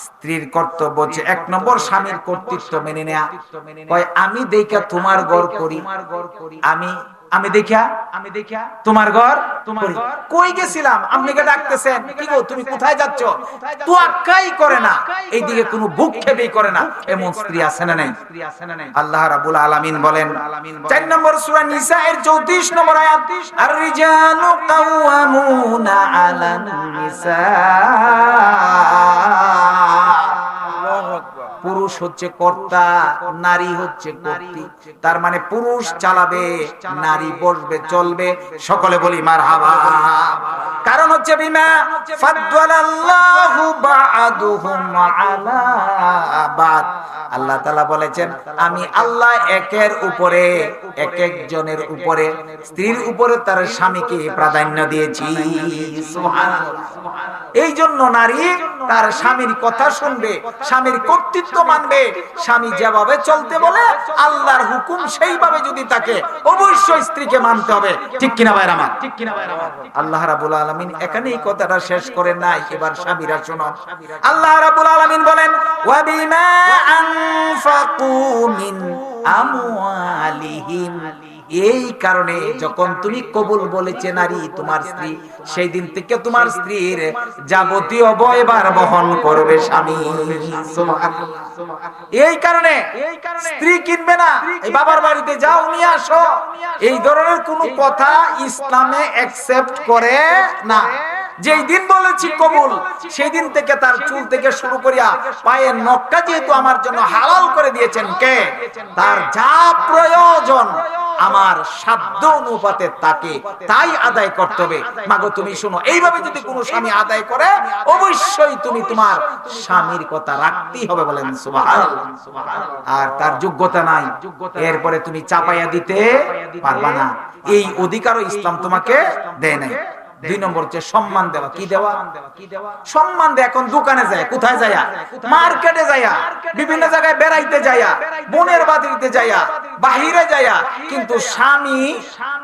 স্ত্রীর কর্তব্য হচ্ছে 1 নম্বর স্বামীর কর্তৃত্ব মেনে নেয়া। কয় আমি দেখা তোমার ঘর করি, আমি দেখা তোমার ঘর করি। কই গেছিলাম আপনিকে ডাকতেছেন, কি গো তুমি কোথায় যাচ্ছ, তোয়াক্কাই করে না, এইদিকে কোনো ভূক্ষেপই করে না, এমন স্ত্রী আছে না নাই? আল্লাহ রাব্বুল আলামিন বলেন 4 নম্বর সূরা নিসা এর 34 নম্বর আয়াত, আর রিজালু কাওয়ামুনা আলান নিসা, পুরুষ হচ্ছে কর্তা, নারী হচ্ছে কর্ত্রী। তার মানে পুরুষ চালাবে, নারী বসবে, চলবে। সকলে বলি মারহাবা। কারণ হচ্ছে বিমা ফাদ্দালাল্লাহু বা'দুহুম আলা বা'দ, আল্লাহ তাআলা বলেছেন আমি আল্লাহ একের উপরে, এক একজনের উপরে, স্ত্রীর উপরে তার স্বামীকে প্রাধান্য দিয়েছি। সুবহানাল্লাহ। এই জন্য নারী তার স্বামীর কথা শুনবে, স্বামীর কর্তৃত্ব মানবে। স্বামী যেভাবে চলতে বলে আল্লাহর হুকুম সেইভাবে যদি তাকে, অবশ্যই স্ত্রীকে মানতে হবে। ঠিক কিনা ভাইরা আমার? আল্লাহ রাব্বুল আলামিন এখানে এই কথাটা শেষ করে নাই। এবার স্বামীরা শোনো, আল্লাহ রাব্বুল আলামিন বলেন ওয়া বিমা আনফাকু মিন আমওয়ালিহিম, এই কারণে যখন তুমি কবুল বলেছে নারী তোমার স্ত্রী, সেই দিন থেকে তোমার স্ত্রীর যাবতীয় বয়ভার বহন করবে স্বামী। সুবহানাল্লাহ। এই কারণে স্ত্রী কিনবে না, এই বাবার বাড়িতে যাও নিয়ে আসো, এই ধরনের কোন কথা ইসলামে অ্যাকসেপ্ট করে না। যেই দিন বলেছি কবুল, সেই দিন থেকে তার চুল থেকে শুরু করিয়া পায়ের নখটা যেহেতু আমার জন্য হালাল করে দিয়েছেন কে, তার যা প্রয়োজন আমার সাধ্য অনুপাতে তাকে তাই আদায় করতে হবে। মাগো তুমি শোনো, এইভাবে যদি কোনো স্বামী আদায় করে, অবশ্যই তুমি তোমার স্বামীর কথা রাখতেই হবে। বলেন সুবহানাল্লাহ। আর তার যোগ্যতা নাই, এরপরে তুমি চাপাইয়া দিতে পারবা না, এই অধিকারও ইসলাম তোমাকে দেয় নাই। 2 নম্বর হচ্ছে সম্মান দেওয়া। কি দেওয়া? সম্মান দেয়। এখন দোকানে যায়, কোথায় যায়, মার্কেটে যায়, বিভিন্ন জায়গায় বেড়াইতে যায়, বোনের বাড়িতে যায়, বাহিরে যায়, কিন্তু স্বামী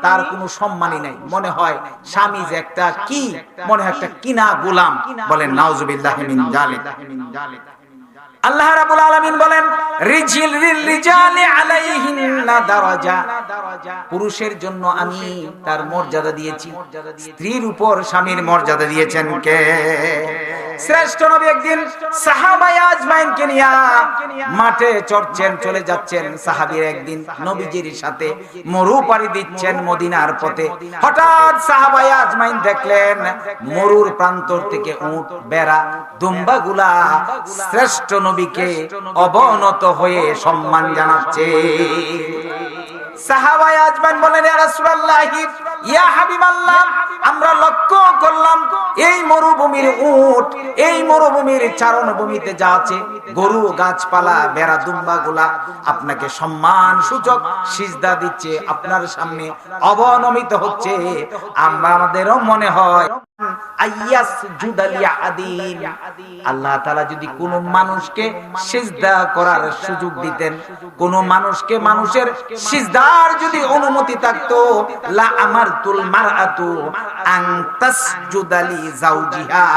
তার কোনো সম্মানই নাই। মনে হয় স্বামী যে একটা কি, মনে হয় একটা কিনা গোলাম। বলেন নাউজুবিল্লাহি মিন যালিক। আল্লাহ রাব্বুল আলামিন বলেন রিজালি আলাইহিন্না দারাজা, পুরুষের জন্য আমি তার মর্যাদা দিয়েছি, স্ত্রীর উপর স্বামীর মর্যাদা দিয়েছেন কে? শ্রেষ্ঠ নবী একদিন সাহাবায়ে আজমাইনকে নিয়ে মাঠে চলে যাচ্ছেন। সাহাবীরা একদিন নবীজির সাথে মরু পাড়ি দিচ্ছেন মদিনার পথে। হঠাৎ সাহাবায়ে আজমাইন দেখলেন মরুর প্রান্তর থেকে উট, বেড়া, দুম্বাগুলা শ্রেষ্ঠ নবীকে অবনত হয়ে সম্মান জানাচ্ছে। সাহাবায়ে আজমাইন বলেন ইয়া রাসূলুল্লাহ, ইয়া হাবিবাল্লাহ, আমরা লক্ষ্য করলাম এই মরুভূমির উট, এই মরুভূমির চারণভূমিতে যা আছে গরু, গাছপালা, বেড়া, দুম্বাগুলা আপনাকে সম্মান সূচক সিজদা দিচ্ছে, আপনার সামনে অবনমিত হচ্ছে। আমাদেরও মনে হয় আল্লাহ তাআলা যদি কোন মানুষকে সিজদা করার সুযোগ দিতেন, কোন মানুষকে মানুষের সিজদার যদি অনুমতি থাকতো, লা আমারতুল মারআতু আন তাসজুদা লি যাওজিহা,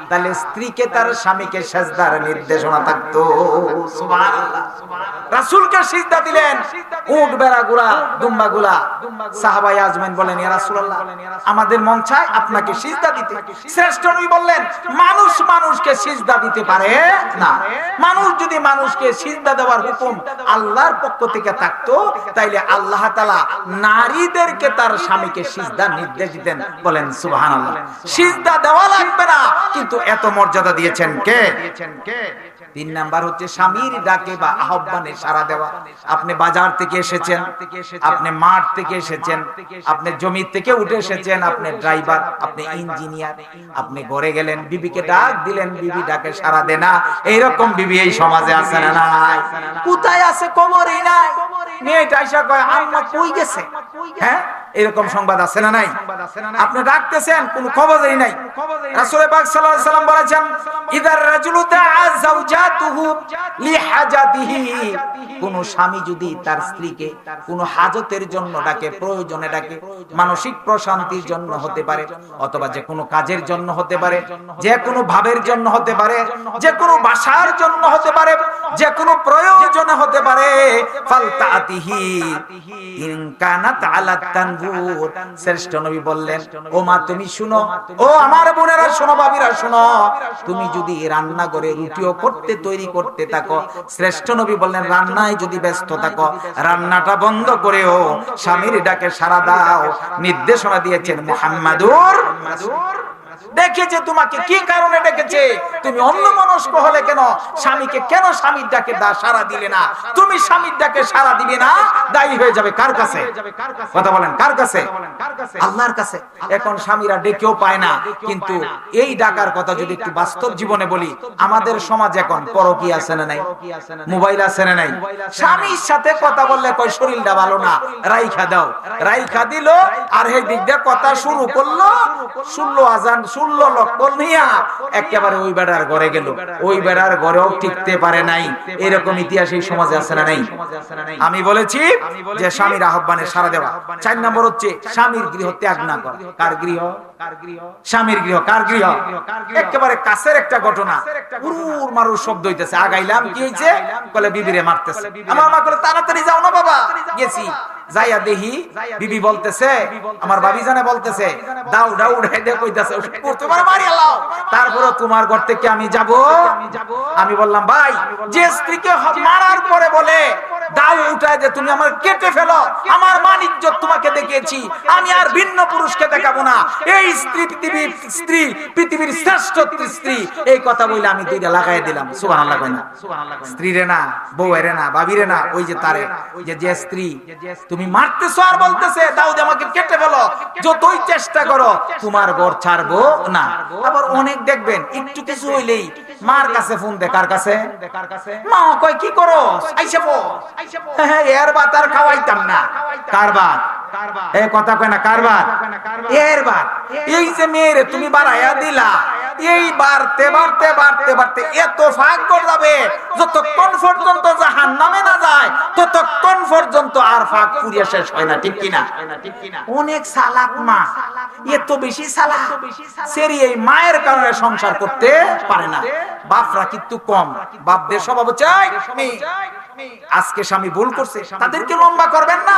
তাহলে স্ত্রীকে তার স্বামীকে সিজদার নির্দেশনা থাকতো। সুবহানাল্লাহ। রাসূলকে সিজদা দিলেন উট, বেড়াগুলা, দুম্বাগুলা। সাহাবায়ে আজমাইন বলেন ইয়া রাসূলুল্লাহ, আমাদের মন চায় আপনাকে সিজদা দিতে। শ্রেষ্ঠ নবী বললেন মানুষ মানুষকে সিজদা দিতে পারে না। মানুষ যদি মানুষকে সিজদা দেওয়ার হুকুম আল্লাহর পক্ষ থেকে থাকতো, তাইলে আল্লাহ তাআলা নারীদেরকে তার স্বামীকে সিজদা নির্দেশ দিতেন। বলেন সুবহানাল্লাহ। সিজদা দেওয়া লাগবে না, কিন্তু এত মর্যাদা দিয়েছেন কে? 3 নাম্বার হচ্ছে স্বামীর ডাকে বা আহ্বানে সাড়া দেওয়া। আপনি বাজার থেকে এসেছেন, আপনি মাঠ থেকে এসেছেন, আপনি জমি থেকে উঠে এসেছেন, আপনি ড্রাইভার, আপনি ইঞ্জিনিয়ার, আপনি ঘরে গেলেন, বিবিকে ডাক দিলেন, বিবি ডাকে সাড়া দেয় না। এইরকম বিবি এই সমাজে আছে না নাই? কোথায় আছে খবরই নাই। মেয়েটা এসে কয় আম্মা কই গেছে, হ্যাঁ এরকম সংবাদ আছে না নাই? আপনি ডাকতেছেন কোনো খবরই নাই। রাসূল পাক সাল্লাল্লাহু আলাইহি সাল্লাম বলেছেন ইদার রাজুলু দাআ যাওজাতুহু লিহাজাতিহি, কোন স্বামী যদি তার স্ত্রীকে কোন হাজতের জন্য ডাকে, প্রয়োজনে ডাকে, মানসিক প্রশান্তির জন্য হতে পারে, অথবা যে কোনো কাজের জন্য হতে পারে, যে কোনো ভাবের জন্য হতে পারে, যে কোনো ভাষার জন্য হতে পারে, যে কোনো প্রয়োজনে হতে পারে, ফালতাতিহি ইন কানাত আলা তানবুর। শ্রেষ্ঠ নবী বললেন, ও মা তুমি শুনো, ও আমার বোনেরা শোনো, ভাবিরা শোনো, তুমি যদি রান্নাঘরে রুটিও করতে তৈরি করতে থাকো, শ্রেষ্ঠ নবী বললেন রান্নায় যদি ব্যস্ত থাকো, রান্নাটা বন্ধ করেও স্বামীর ডাকে সাড়া দাও। নির্দেশনা দিয়েছেন মুহাম্মাদুর। দেখেছে তোমাকে কি কারণে ডেকেছে, তুমি অন্যমনস্ক হলে কেন, স্বামীকে কেন স্বামীর ডাকে সাড়া দিলে না? তুমি স্বামীর ডাকে সাড়া দিবে না, দায়ী হয়ে যাবে কার কাছে? কথা বলেন, কার কাছে? আল্লাহর কাছে। এখন স্বামীরা ডেকেও পায় না, কিন্তু এই ডাকার কথা যদি একটু বাস্তব জীবনে বলি, আমাদের সমাজ এখন পরকীয়া আছে না নাই, মোবাইল আছে না নাই, স্বামীর সাথে কথা বললে কয় শরীরটা ভালো না, রাইখা দাও, রাইখা দিল, আর এই দিক দিয়ে কথা শুরু করলো, শুনলো আজান, শুনলো লক্ষ্য নিয়া একেবারে ওই বেড়ার ঘরে গেল, ওই বেড়ার ঘরেও টিকতে পারে নাই। এরকম ইতিহাস এই সমাজে আছে না নাই? আমি বলেছি যে স্বামীর আহ্বানে সাড়া দেওয়া। 4 নম্বর হচ্ছে স্বামীর গৃহ ত্যাগ না করা। কার গৃহ? স্বামীর গৃহ। কার গৃহ? একেবারে কাছের একটা ঘটনা, উরুর মারুর শব্দ হইতেছে, আগাইলাম, কি হইছে? বলে বিবিরে মারতেছে। আমার মা বলে তাড়াতাড়ি যাও না বাবা। গেছি, যাইয়া দেখি বিবি বলতেছে, আমার ভাবি জানে বলতেছে, দাও দাও উঠাই দে, কইতাছে তোমার মারি আল্লাহ, তারপরে তোমার ঘর থেকে আমি যাব। আমি বললাম ভাই, যে স্ত্রীকে মারার পরে বলে দাও উঠাই দে, তুমি আমার কেটে ফেলো, আমার মান ইজ্জত তোমাকে দেখিয়েছি, আমি আর ভিন্ন পুরুষকে দেখাবো না, এই স্ত্রী পৃথিবীর শ্রেষ্ঠ স্ত্রী, এই কথা বলে আমি দুইটা লাগাই দিলাম। সুবহানাল্লাহ কই না? স্ত্রী রে না, বউ রে না, ভাবি রে না, ওই যে তারে, যে স্ত্রী তুমি মারতেছো আর বলতেছে দাও দে আমাকে কেটে ফেলো, যতই চেষ্টা করো তোমার ঘর ছাড়বো না। আবার অনেক দেখবেন একটু কিছু হইলেই মার কাছে ফোন দে। কার কাছে? মা কয় কি করো, আইসা পো, এর ভাত আর খাওয়াইতাম না। কার ভাত? এই কথা কয় না, কার ভাত? এর ভাত। এই যে মেয়েরে তুমি বাড়াইয়া দিলা, এই বাড়তে বাড়তে বাড়তে বাড়তে এত ফাঁক করে যাবে, যতক্ষণ পর্যন্ত জাহান্নামে না যায় ততক্ষণ পর্যন্ত আর ফাঁক পুরিয়া শেষ হয় না। ঠিক কিনা? অনেক চালাক মা, এত বেশি চালাক, সেরি এই মায়ের কারণে সংসার করতে পারে না। বাপরা কিন্তু কম, বাপদের স্বভাব চাই আজকে স্বামী ভুল করছে তাদেরকে লম্বা করবেন না,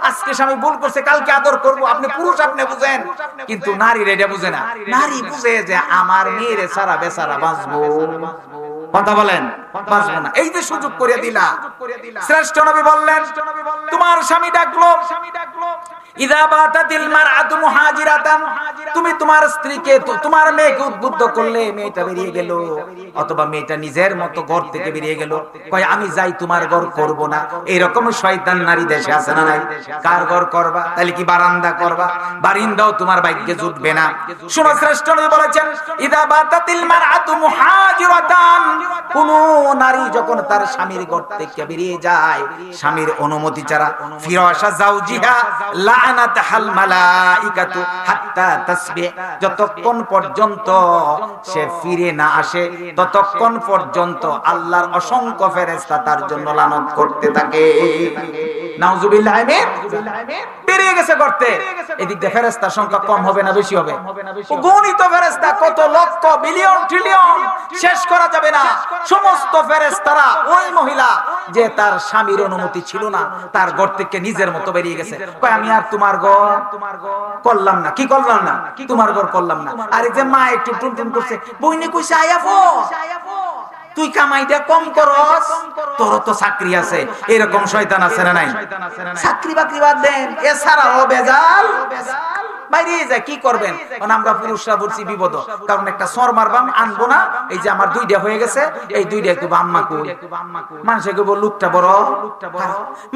আজকে স্বামী ভুল করছে কালকে আদর করব। আপনি পুরুষ, আপনি বুঝেন, কিন্তু নারী এটা বুঝে না। নারী বুঝে যে আমার মেয়েরে সারা বেচারা বাঁচবো। কথা বলেন, বাঁচবো না, এই যে সুযোগ করে দিলা। শ্রেষ্ঠ নবী বললেন, তোমার স্বামী ডাকলো, ইযা বাতাতিল মারআতু মুহাজিরাতান, তুমি তোমার স্ত্রীকে, তোমার মেয়েকে উদ্বুদ্ধ করলে, মেয়েটা বেরিয়ে গেল, অথবা মেয়েটা নিজের মতো ঘর থেকে বেরিয়ে গেল, কয় আমি যাই তোমার ঘর করব না। এরকম শয়তান নারী দেশে আছে না নাই? কার ঘর করবা? তাহলে কি বারান্দা করবা? বারিন্দাও তোমার ভাগ্যে জুটবে না। শুনো, শ্রেষ্ঠ নবী বলেছেন, ইযা বাতাতিল মারআতু মুহাজিরাতান, কোন নারী যখন তার স্বামীর ঘর থেকে বেরিয়ে যায় স্বামীর অনুমতি ছাড়া, ফিরাশা যাওজিহা লাআনাতাহাল মালাইকাতু হাত্তা তাসবিহ, যতক্ষণ পর্যন্ত সে ফিরে না আসে ততক্ষণ পর্যন্ত আল্লাহর অসংখ্য ফেরেশতা তার জন্য লানত করতে থাকে। নাউজুবিল্লাহ। বেরিয়ে গেছে করতে, এদিক দিয়ে ফেরেশতার সংখ্যা কম হবে না বেশি হবে? গণিত ফেরেশতা কত লক্ষ, বিলিয়ন, ট্রিলিয়ন, শেষ করা যাবে না। সমস্ত ফেরেশতারা ওই মহিলা যে তার স্বামীর অনুমতি ছিল না, তার ঘর থেকে নিজের মতো বেরিয়ে গেছে, কয় আমি আর তোমার ঘর করলাম না। কি করলাম না? তোমার ঘর করলাম না। আর এই যে মা একটু টুনটুন করছে, বইনে কইছে আয়াফো, তুই কামাইটা কম করস, তোর তো চাকরি আছে। এরকম শয়তান আছে না নাই? চাকরি বাকরি বাদ দেন, এছাড়াও বেজাল। বাইরে যায় কি করবেন? আমরা পুরুষরা বলছি বিপদ, কারণ একটা সর মারবাম আনবো না, এই যে আমার দুইটা হয়ে গেছে, এই দুইটা কইবো আম্মা কই, মানুষে কইবো লোকটা বড়,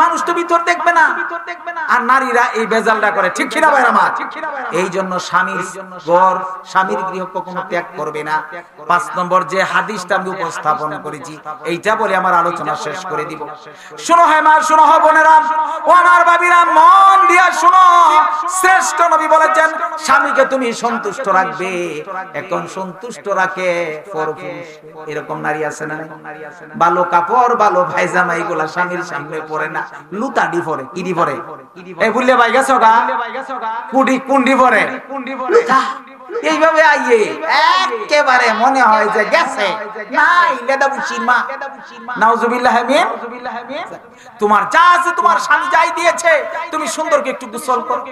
মানুষ তো ভিতর দেখবে না। আর নারীরা এই বেজালটা করে, ঠিক কিনা ভাই আমার? এই জন্য স্বামীর ঘর, স্বামীর গৃহ কখনো ত্যাগ করবে না। 5 নম্বর যে হাদিসটা আমি উপস্থাপন করেছি, এইটা বলে আমার আলোচনা শেষ করে দিব। শুনো হে মা, শুনো হে বোনেরা, ও আমার ভাবিরা, মন দিয়া শুনো। শ্রেষ্ঠ নবী বলেছেন স্বামীকে তুমি সন্তুষ্ট রাখবে। এখন সন্তুষ্ট রাখে পরপুরুষ, এরকম নারী আছে না? ভালো কাপড়, ভালো পায়জামা এগুলা স্বামীর সামনে পরে না, লুতাডি পরে, কিডি পরে, এই ভুললে ভাই গেছো গা, কুডি কুন্ডি পরে, এইভাবে আইয়ে একেবারে মনে হয় যে গেছে নাই লেদা বুঝি মা। নাউজুবিল্লাহ মিন। তোমার যা আছে, তোমার স্বামী যাই দিয়েছে, তুমি সুন্দরকে একটু গোসল করো।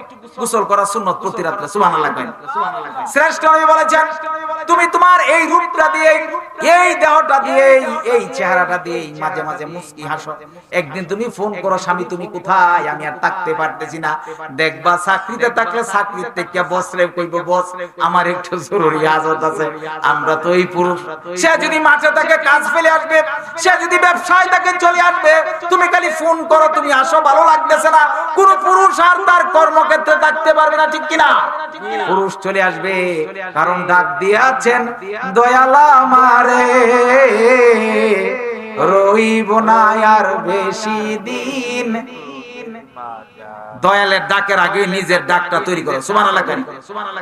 গোসল করা সুন্নাত প্রতি রাতে, সুবহানাল্লাহ। শ্রেষ্ঠ নবী বলেছেন তুমি তোমার এই রূপটা দিয়ে, এই দেহটা দিয়ে, এই চেহারাটা দিয়ে মাঝে মাঝে মুস্কি হাসো। একদিন তুমি ফোন করো, স্বামী তুমি কোথায়, আমি আর থাকতে পারতেছি না। দেখবা চাকরিতে থাকলে চাকরির থেকে বসলে কইবো বস আমার একটু জরুরি হাজত আছে। আমরা তো এই পুরুষ, সে যদি মাঠে থাকে কাজ ফেলে আসবে, সে যদি ব্যবসায় থাকে চলে আসবে, তুমি খালি ফোন করো তুমি আসো, ভালো লাগতেছে না। কোন পুরুষ আর তার কর্মক্ষেত্রে থাকতে পারবে না, ঠিক কিনা? পুরুষ চলে আসবে, কারণ ডাক দিয়েছেন দয়াল আমারে রইব না আর বেশি দিন। দয়ালের ডাকের আগে নিজের ডাকটা তৈরি করো, সুবহানাল্লাহ।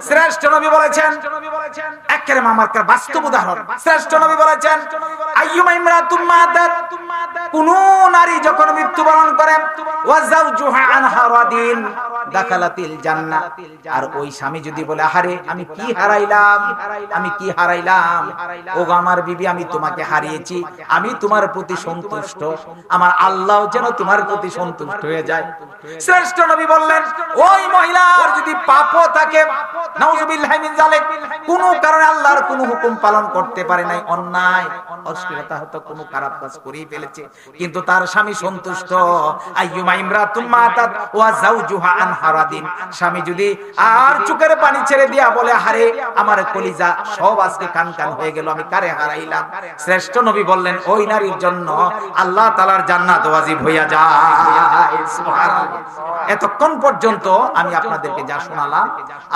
শ্রেষ্ঠ নবী বলেছেন, একেবারে আমার বাস্তব উদাহরণ, শ্রেষ্ঠ নবী বলেছেন আইয়ুমা ইমরাতুম মাতাত, কোন নারী যখন মৃত্যুবরণ করে, ওয়া যাওজুহা আনহা রাদিন দাখালাতিল জান্নাহ। আর ওই স্বামী যদি বলে আরে আমি কি হারাইলাম, আমি কি হারাইলাম, ওগো আমার বিবি আমি তোমাকে হারিয়েছি, আমি তোমার প্রতি সন্তুষ্ট, আমার আল্লাহ যেন তোমার প্রতি সন্তুষ্ট হয়ে যায়। শ্রেষ্ঠ নবী বললেন ওই মহিলার যদি পাপও থাকে, নাউজুবিল্লাহি মিন যালিক, কোন কারণে আল্লাহর কোন হুকুম পালন করতে পারে নাই, অন্যায় অশ্লীলতা হয়তো কোনো খারাপ কাজ করেই ফেলেছে, কিন্তু তার স্বামী সন্তুষ্ট। আইয়ুমা ইমরাতুম মাতাত ওয়া যাওজুহা আনহা রাদিন, স্বামী যদি আর চোখের পানি ছেড়ে দিয়া বলে হারে আমার কলিজা সব আজকে কান কান হয়ে গেল, আমি কারে হারাইলাম, শ্রেষ্ঠ নবী বললেন ওই নারীর জন্য আল্লাহ তাআলার জান্নাত ওয়াজিব হইয়া যায়। সুবহানাল্লাহ। এতক্ষণ পর্যন্ত আমি আপনাদেরকে যা শোনালাম,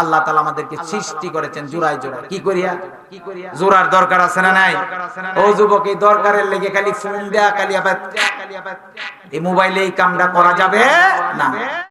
আল্লাহ তাআলা আমাদেরকে সৃষ্টি করেছেন জোড়ায় জোড়ায়। কি করিয়া? জোড়ার দরকার আছে না নাই? ও যুবক, এই দরকারের লেগে খালি ফোন দেয়া, খালি আবার এই মোবাইলে এই কামটা করা যাবে না।